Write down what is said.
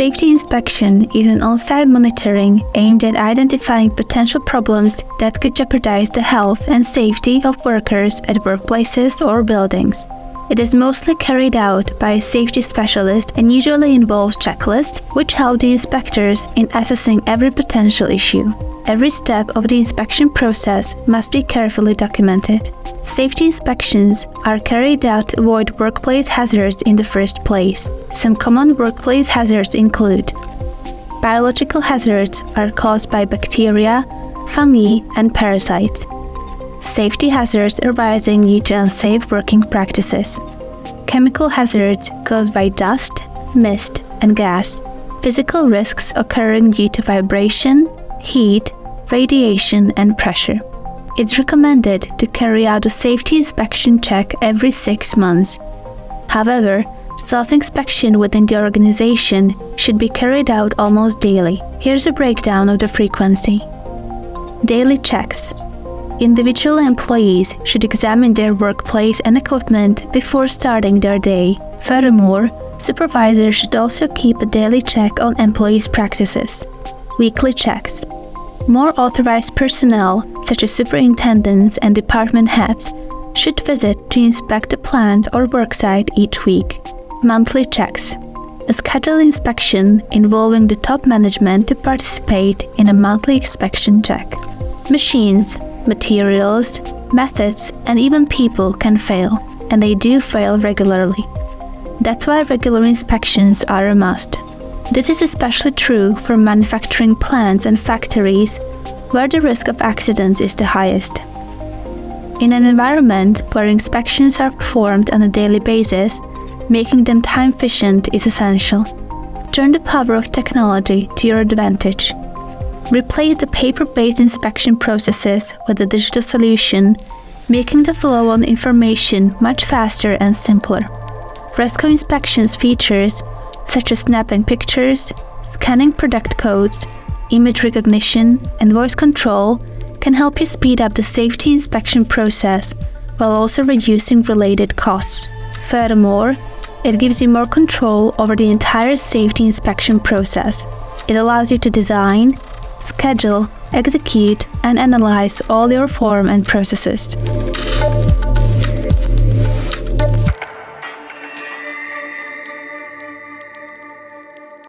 safety inspection is an on-site monitoring aimed at identifying potential problems that could jeopardize the health and safety of workers at workplaces or buildings. It is mostly carried out by a safety specialist and usually involves checklists which help the inspectors in assessing every potential issue. Every step of the inspection process must be carefully documented. Safety inspections are carried out to avoid workplace hazards in the first place. Some common workplace hazards include: biological hazards are caused by bacteria, fungi, and parasites. Safety hazards arising due to unsafe working practices. Chemical hazards caused by dust, mist, and gas. Physical risks occurring due to vibration, heat, radiation, and pressure. It's recommended to carry out a safety inspection check every 6 months. However, self-inspection within the organization should be carried out almost daily. Here's a breakdown of the frequency. Daily checks. Individual employees should examine their workplace and equipment before starting their day. Furthermore, supervisors should also keep a daily check on employees' practices. Weekly checks. More authorized personnel, such as superintendents and department heads, should visit to inspect the plant or worksite each week. Monthly checks. A scheduled inspection involving the top management to participate in a monthly inspection check. Machines, materials, methods, and even people can fail, and they do fail regularly. That's why regular inspections are a must. This is especially true for manufacturing plants and factories, where the risk of accidents is the highest. In an environment where inspections are performed on a daily basis, making them time-efficient is essential. Turn the power of technology to your advantage. Replace the paper-based inspection processes with a digital solution, making the flow of information much faster and simpler. Resco inspections features such as snapping pictures, scanning product codes, image recognition, and voice control can help you speed up the safety inspection process while also reducing related costs. Furthermore, it gives you more control over the entire safety inspection process. It allows you to design, schedule, execute, and analyze all your form and processes.